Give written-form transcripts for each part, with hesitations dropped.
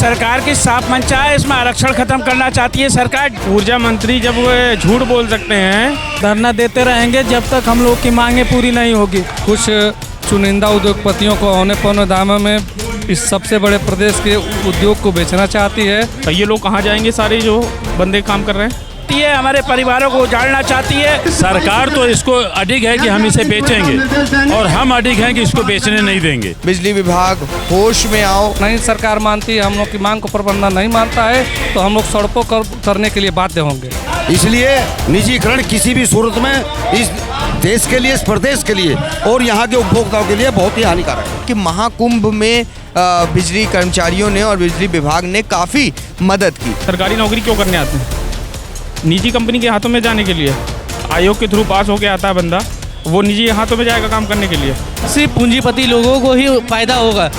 सरकार की साफ मंशा है, इसमें आरक्षण खत्म करना चाहती है सरकार। ऊर्जा मंत्री जब वो झूठ बोल सकते हैं, धरना देते रहेंगे जब तक हम लोग की मांगे पूरी नहीं होगी। कुछ चुनिंदा उद्योगपतियों को औने पौने दामों में इस सबसे बड़े प्रदेश के उद्योग को बेचना चाहती है। तो ये लोग कहाँ जाएंगे सारे जो बंदे काम कर रहे हैं? ये हमारे परिवारों को उजाड़ना चाहती है। सरकार तो इसको अडिग है कि हम इसे बेचेंगे और हम अडिग हैं कि इसको बेचने नहीं देंगे। बिजली विभाग होश में आओ। नहीं सरकार मानती है, हम लोग की मांग को प्रबंधन नहीं मानता है तो हम लोग सड़कों पर उतरने के लिए बाध्य होंगे। इसलिए निजीकरण किसी भी सूरत में इस देश के लिए, इस प्रदेश के लिए और यहाँ के उपभोक्ताओं के लिए बहुत ही हानिकारक है। कि महाकुंभ में बिजली कर्मचारियों ने और बिजली विभाग ने काफ़ी मदद की। सरकारी नौकरी क्यों करने आते हैं? निजी कंपनी के हाथों में जाने के लिए। आयोग के थ्रू पास होके आता है बंदा, वो निजी हाथों में जाएगा काम करने के लिए। सिर्फ पूंजीपति लोगों को ही फायदा होगा।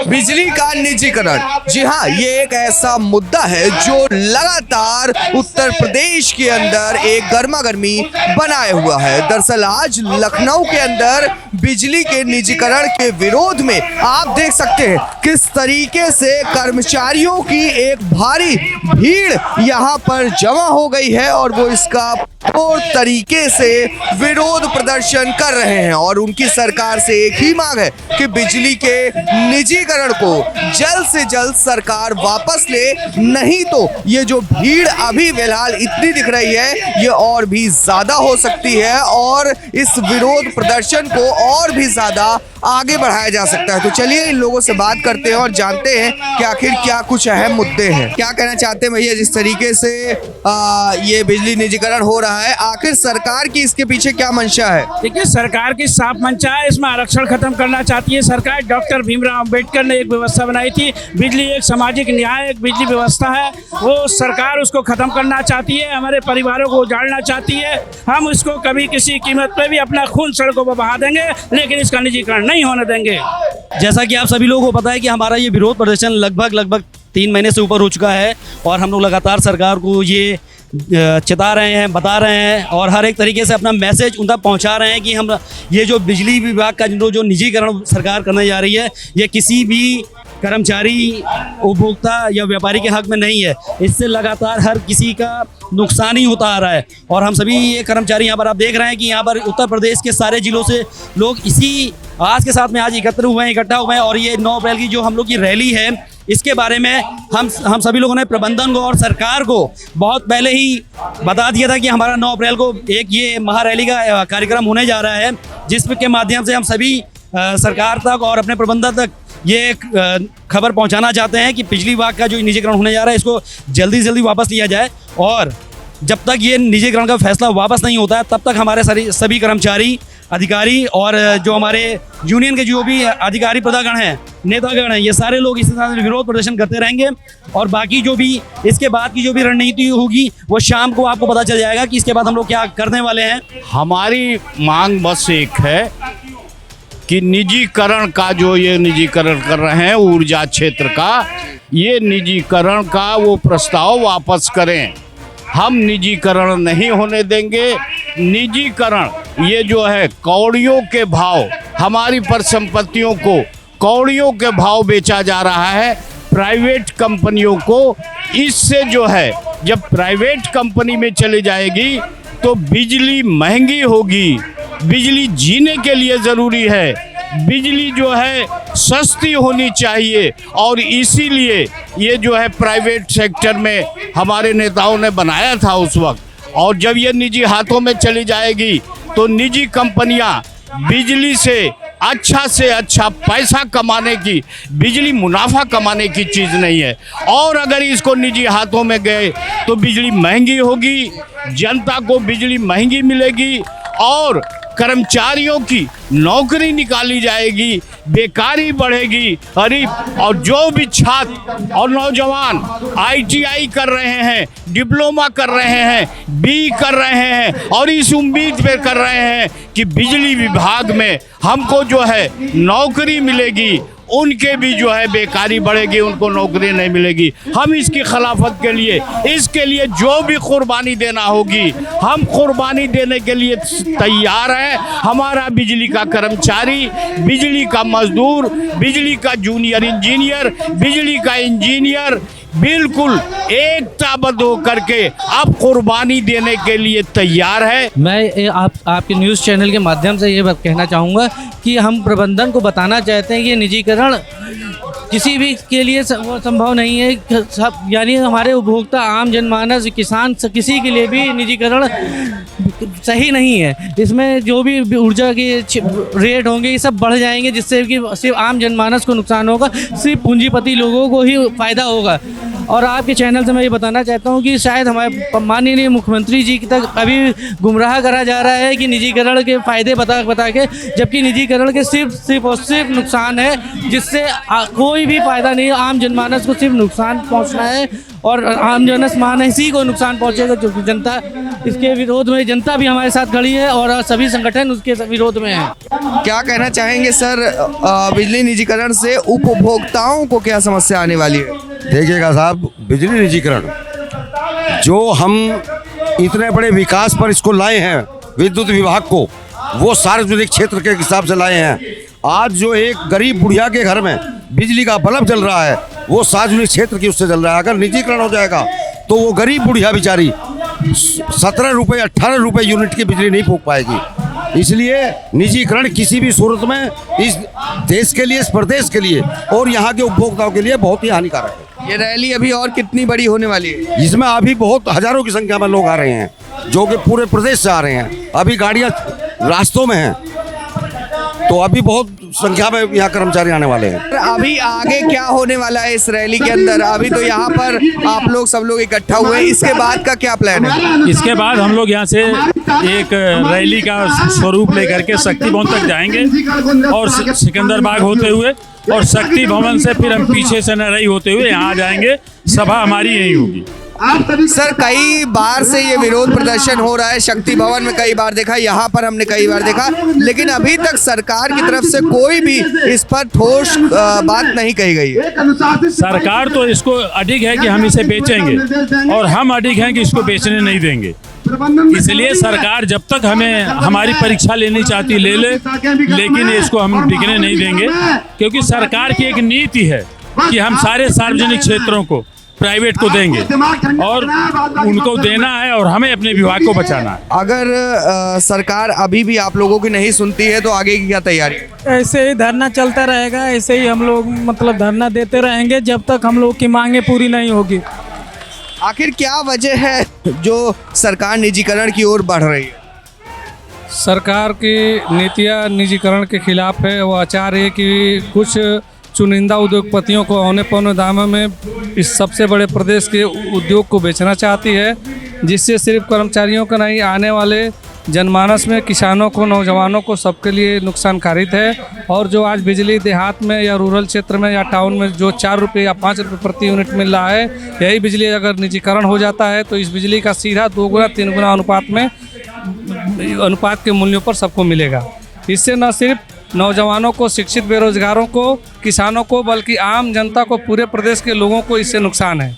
बिजली का निजीकरण, जी हाँ, ये एक ऐसा मुद्दा है जो लगातार उत्तर प्रदेश के अंदर एक गर्मागर्मी बनाए हुआ है। दरअसल आज लखनऊ के अंदर बिजली के निजीकरण के विरोध में आप देख सकते हैं किस तरीके से कर्मचारियों की एक भारी भीड़ यहाँ पर जमा हो गई है और वो इसका और तरीके से विरोध प्रदर्शन कर रहे हैं और उनकी सरकार से एक ही मांग है कि बिजली के निजीकरण को जल्द से जल्द सरकार वापस ले, नहीं तो ये जो भीड़ अभी फिलहाल इतनी दिख रही है ये और भी ज्यादा हो सकती है और इस विरोध प्रदर्शन को और भी ज्यादा आगे बढ़ाया जा सकता है। तो चलिए इन लोगों से बात करते हैं और जानते हैं कि आखिर क्या कुछ अहम मुद्दे हैं। क्या कहना चाहते हैं भैया, जिस तरीके से ये बिजली निजीकरण हो रहा है, आखिर सरकार की इसके पीछे क्या मंशा है? देखिए, सरकार की साफ मंशा है, इसमें आरक्षण खत्म करना चाहती है सरकार। डॉक्टर भीमराव अंबेडकर ने एक व्यवस्था बनाई थी, बिजली एक सामाजिक न्याय, एक बिजली व्यवस्था है, वो सरकार उसको खत्म करना चाहती है, हमारे परिवारों को उजाड़ना चाहती है। हम इसको कभी किसी कीमत पे भी अपना खून सड़कों पर बहा देंगे, लेकिन इसका निजीकरण नहीं होने देंगे। जैसा कि आप सभी लोगों को पता है कि हमारा ये विरोध प्रदर्शन लगभग 3 महीने से ऊपर हो चुका है और हम लोग लगातार सरकार को ये चिता रहे हैं, बता रहे हैं और हर एक तरीके से अपना मैसेज उन तक पहुंचा रहे हैं कि हम ये जो बिजली विभाग का जो निजीकरण सरकार करने जा रही है ये किसी भी कर्मचारी, उपभोक्ता या व्यापारी के हक में नहीं है। इससे लगातार हर किसी का नुकसान ही होता आ रहा है और हम सभी ये कर्मचारी यहाँ पर आप देख रहे हैं कि यहाँ पर उत्तर प्रदेश के सारे जिलों से लोग इसी आज के साथ में आज इकट्ठा हुए हैं और ये 9 अप्रैल की जो हम लोग की रैली है इसके बारे में हम सभी लोगों ने प्रबंधन को और सरकार को बहुत पहले ही बता दिया था कि हमारा 9 अप्रैल को एक ये महारैली का कार्यक्रम होने जा रहा है, जिसके माध्यम से हम सभी सरकार तक और अपने प्रबंधन तक ये खबर पहुंचाना चाहते हैं कि बिजली विभाग का जो निजीकरण होने जा रहा है इसको जल्दी से जल्दी वापस लिया जाए और जब तक ये निजीकरण का फैसला वापस नहीं होता है तब तक हमारे सभी कर्मचारी, अधिकारी और जो हमारे यूनियन के जो भी अधिकारी पदागण हैं, नेतागण हैं, ये सारे लोग इस तरह से विरोध प्रदर्शन करते रहेंगे और बाकी जो भी इसके बाद की जो भी रणनीति होगी वो शाम को आपको पता चल जाएगा कि इसके बाद हम लोग क्या करने वाले हैं। हमारी मांग बस एक है कि निजीकरण का जो ये निजीकरण कर रहे हैं ऊर्जा क्षेत्र का, ये निजीकरण का वो प्रस्ताव वापस करें। हम निजीकरण नहीं होने देंगे। निजीकरण ये जो है कौड़ियों के भाव, हमारी परिसंपत्तियों को कौड़ियों के भाव बेचा जा रहा है प्राइवेट कंपनियों को। इससे जो है जब प्राइवेट कंपनी में चली जाएगी तो बिजली महंगी होगी। बिजली जीने के लिए ज़रूरी है, बिजली जो है सस्ती होनी चाहिए और इसीलिए ये जो है प्राइवेट सेक्टर में हमारे नेताओं ने बनाया था उस वक्त। और जब ये निजी हाथों में चली जाएगी तो निजी कंपनियां बिजली से अच्छा पैसा कमाने की, बिजली मुनाफा कमाने की चीज़ नहीं है और अगर इसको निजी हाथों में गए तो बिजली महंगी होगी, जनता को बिजली महंगी मिलेगी और कर्मचारियों की नौकरी निकाली जाएगी, बेकारी बढ़ेगी। अरे और जो भी छात्र और नौजवान ITI कर रहे हैं, डिप्लोमा कर रहे हैं, BE कर रहे हैं और इस उम्मीद पे कर रहे हैं कि बिजली विभाग में हमको जो है नौकरी मिलेगी, उनके भी जो है बेकारी बढ़ेगी, उनको नौकरी नहीं मिलेगी। हम इसकी खिलाफत के लिए, इसके लिए जो भी कुर्बानी देना होगी हम कुर्बानी देने के लिए तैयार हैं। हमारा बिजली का कर्मचारी, बिजली का मजदूर, बिजली का जूनियर इंजीनियर, बिजली का इंजीनियर बिल्कुल एकताबद्ध होकर के अब कुर्बानी देने के लिए तैयार है। मैं आपके न्यूज़ चैनल के माध्यम से ये कहना चाहूँगा कि हम प्रबंधन को बताना चाहते हैं कि ये निजीकरण किसी भी के लिए वो संभव नहीं है। सब यानी हमारे उपभोक्ता, आम जनमानस, किसान, किसी के लिए भी निजीकरण सही नहीं है। इसमें जो भी ऊर्जा के रेट होंगे ये सब बढ़ जाएंगे, जिससे कि सिर्फ आम जनमानस को नुकसान होगा, सिर्फ पूंजीपति लोगों को ही फ़ायदा होगा। और आपके चैनल से मैं ये बताना चाहता हूँ कि शायद हमारे माननीय मुख्यमंत्री जी तक अभी गुमराह करा जा रहा है कि निजीकरण के फ़ायदे बता के, जबकि निजीकरण के सिर्फ और सिर्फ नुकसान है, जिससे कोई भी फ़ायदा नहीं है। आम जनमानस को सिर्फ नुकसान पहुँचना है और आम जनमानस ही को नुकसान पहुँचेगा, क्योंकि जनता इसके विरोध में, जनता भी हमारे साथ खड़ी है और सभी संगठन उसके विरोध में हैं। क्या कहना चाहेंगे सर, बिजली निजीकरण से उपभोक्ताओं को क्या समस्या आने वाली है? देखिएगा साहब, बिजली निजीकरण जो हम इतने बड़े विकास पर इसको लाए हैं, विद्युत विभाग को, वो सार्वजनिक क्षेत्र के हिसाब से लाए हैं। आज जो एक गरीब बुढ़िया के घर में बिजली का बल्ब जल रहा है वो सार्वजनिक क्षेत्र की उससे जल रहा है। अगर निजीकरण हो जाएगा तो वो गरीब बुढ़िया बेचारी 17 रुपये 18 रुपये यूनिट की बिजली नहीं फूंक पाएगी। इसलिए निजीकरण किसी भी सूरत में इस देश के लिए, इस प्रदेश के लिए और यहाँ के उपभोक्ताओं के लिए बहुत ही हानिकारक है। ये रैली अभी और कितनी बड़ी होने वाली है? इसमें अभी बहुत हजारों की संख्या में लोग आ रहे हैं, जो कि पूरे प्रदेश से आ रहे हैं। अभी गाड़ियाँ रास्तों में हैं, तो अभी बहुत संख्या में यहाँ कर्मचारी आने वाले हैं। अभी आगे क्या होने वाला है इस रैली के अंदर? अभी तो यहाँ पर आप लोग सब लोग इकट्ठा हुए हैं, इसके बाद का क्या प्लान है? इसके बाद हम लोग यहाँ से एक रैली का स्वरूप लेकर के शक्ति भवन तक जाएंगे और सिकंदर बाग होते हुए और शक्ति भवन से फिर हम पीछे से नरई होते हुए यहाँ आ जाएंगे। सभा हमारी यही होगी। सर, कई बार से ये विरोध प्रदर्शन हो रहा है, शक्ति भवन में कई बार देखा, यहाँ पर हमने कई बार देखा, लेकिन अभी तक सरकार की तरफ से कोई भी इस पर ठोस बात नहीं कही गई है। सरकार तो इसको अडिग है कि हम इसे बेचेंगे और हम अडिग हैं कि इसको बेचने नहीं देंगे। इसलिए सरकार जब तक हमें हमारी परीक्षा लेनी चाहती ले ले, लेकिन इसको हम बिकने नहीं देंगे, क्योंकि सरकार की एक नीति है कि हम सारे सार्वजनिक क्षेत्रों को प्राइवेट को देंगे और उनको देना है और हमें अपने विभाग को बचाना है। अगर सरकार अभी भी आप लोगों की नहीं सुनती है तो आगे की क्या तैयारी? ऐसे ही धरना चलता रहेगा, ऐसे ही हम लोग मतलब धरना देते रहेंगे जब तक हम लोग की मांगे पूरी नहीं होगी। आखिर क्या वजह है जो सरकार निजीकरण की ओर बढ़ रही है? सरकार की नीतियाँ निजीकरण के खिलाफ है। वो आचार है कि कुछ चुनिंदा उद्योगपतियों को औने पौने दामों में इस सबसे बड़े प्रदेश के उद्योग को बेचना चाहती है, जिससे सिर्फ कर्मचारियों का नहीं, आने वाले जनमानस में किसानों को, नौजवानों को, सबके लिए नुकसानकारित है। और जो आज बिजली देहात में या रूरल क्षेत्र में या टाउन में जो 4 रुपये या 5 रुपये प्रति यूनिट मिल रहा है, यही बिजली अगर निजीकरण हो जाता है तो इस बिजली का सीधा 2 गुना 3 गुना अनुपात के मूल्यों पर सबको मिलेगा। इससे न सिर्फ नौजवानों को, शिक्षित बेरोजगारों को, किसानों को, बल्कि आम जनता को, पूरे प्रदेश के लोगों को इससे नुकसान है।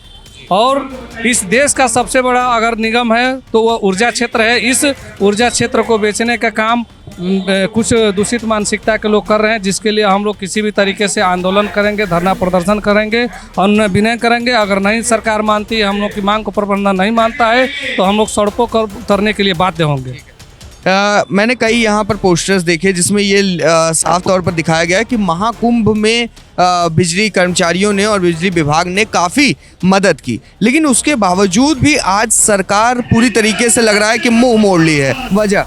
और इस देश का सबसे बड़ा अगर निगम है तो वह ऊर्जा क्षेत्र है। इस ऊर्जा क्षेत्र को बेचने का काम कुछ दूषित मानसिकता के लोग कर रहे हैं, जिसके लिए हम लोग किसी भी तरीके से आंदोलन करेंगे, धरना प्रदर्शन करेंगे और उन्हें विनय करेंगे। अगर नहीं सरकार मानती है, हम लोग की मांग को प्रबंधन नहीं मानता है, तो हम लोग सड़कों पर उतरने के लिए बाध्य होंगे। मैंने कई यहाँ पर पोस्टर्स देखे जिसमें ये साफ तौर पर दिखाया गया है कि महाकुंभ में बिजली कर्मचारियों ने और बिजली विभाग ने काफ़ी मदद की, लेकिन उसके बावजूद भी आज सरकार पूरी तरीके से लग रहा है कि मुंह मोड़ ली है। वजह?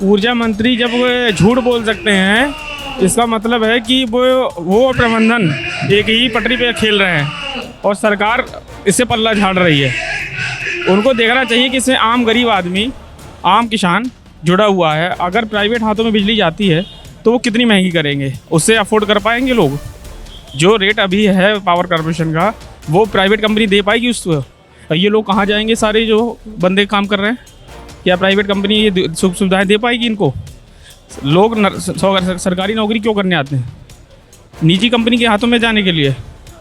ऊर्जा मंत्री जब झूठ बोल सकते हैं, इसका मतलब है कि वो प्रबंधन एक ही पटरी पे खेल रहे हैं और सरकार इससे पल्ला झाड़ रही है। उनको देखना चाहिए कि इसमें आम गरीब आदमी, आम किसान जुड़ा हुआ है। अगर प्राइवेट हाथों में बिजली जाती है तो वो कितनी महंगी करेंगे, उससे अफोर्ड कर पाएंगे लोग? जो रेट अभी है पावर कॉर्पोरेशन का, वो प्राइवेट कंपनी दे पाएगी उसको? ये लोग कहाँ जाएंगे? सारे जो बंदे काम कर रहे हैं, क्या प्राइवेट कंपनी ये सुख सुविधाएँ दे पाएगी इनको? लोग सरकारी नौकरी क्यों करने आते हैं? निजी कंपनी के हाथों में जाने के लिए।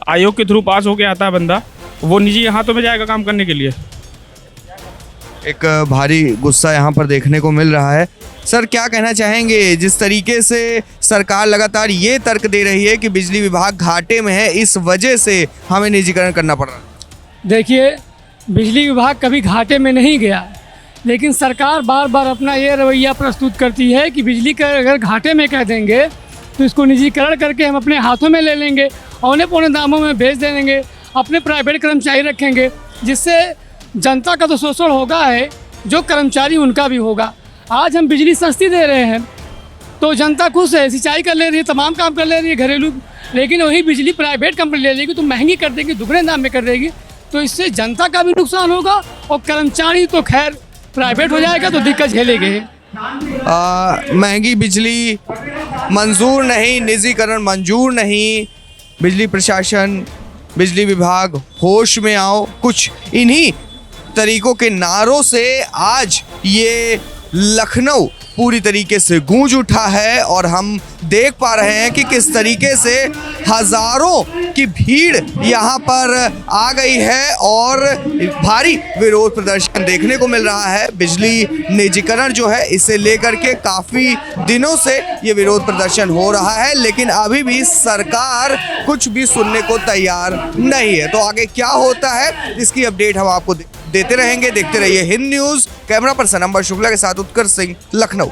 आयोग के थ्रू पास होके आता है बंदा, वो निजी हाथों में जाएगा काम करने के लिए। एक भारी गुस्सा यहाँ पर देखने को मिल रहा है। सर क्या कहना चाहेंगे, जिस तरीके से सरकार लगातार ये तर्क दे रही है कि बिजली विभाग घाटे में है, इस वजह से हमें निजीकरण करना पड़ रहा है। देखिए, बिजली विभाग कभी घाटे में नहीं गया, लेकिन सरकार बार बार अपना ये रवैया प्रस्तुत करती है कि बिजली का अगर घाटे में कह देंगे तो इसको निजीकरण करके हम अपने हाथों में ले लेंगे, औने पौने दामों में बेच देंगे, अपने प्राइवेट कर्मचारी रखेंगे, जिससे जनता का तो शोषण होगा है, जो कर्मचारी उनका भी होगा। आज हम बिजली सस्ती दे रहे हैं तो जनता खुश है, सिंचाई कर ले रही है, तमाम काम कर ले रही है घरेलू, लेकिन वही बिजली प्राइवेट कंपनी ले लेगी तो महंगी कर देगी, दुगने दाम में कर देगी, तो इससे जनता का भी नुकसान होगा और कर्मचारी तो खैर प्राइवेट हो जाएगा तो दिक्कत झेलेंगे। महंगी बिजली मंजूर नहीं, निजीकरण मंजूर नहीं, बिजली प्रशासन, बिजली विभाग होश में आओ, कुछ इन्हीं तरीकों के नारों से आज ये लखनऊ पूरी तरीके से गूंज उठा है और हम देख पा रहे हैं कि किस तरीके से हजारों की भीड़ यहाँ पर आ गई है और भारी विरोध प्रदर्शन देखने को मिल रहा है। बिजली निजीकरण जो है इसे लेकर के काफ़ी दिनों से ये विरोध प्रदर्शन हो रहा है, लेकिन अभी भी सरकार कुछ भी सुनने को तैयार नहीं है। तो आगे क्या होता है इसकी अपडेट हम आपको देते रहेंगे। देखते रहिए हिंद न्यूज़। कैमरा पर्सन अंबर शुक्ला के साथ उत्कर्ष सिंह, लखनऊ।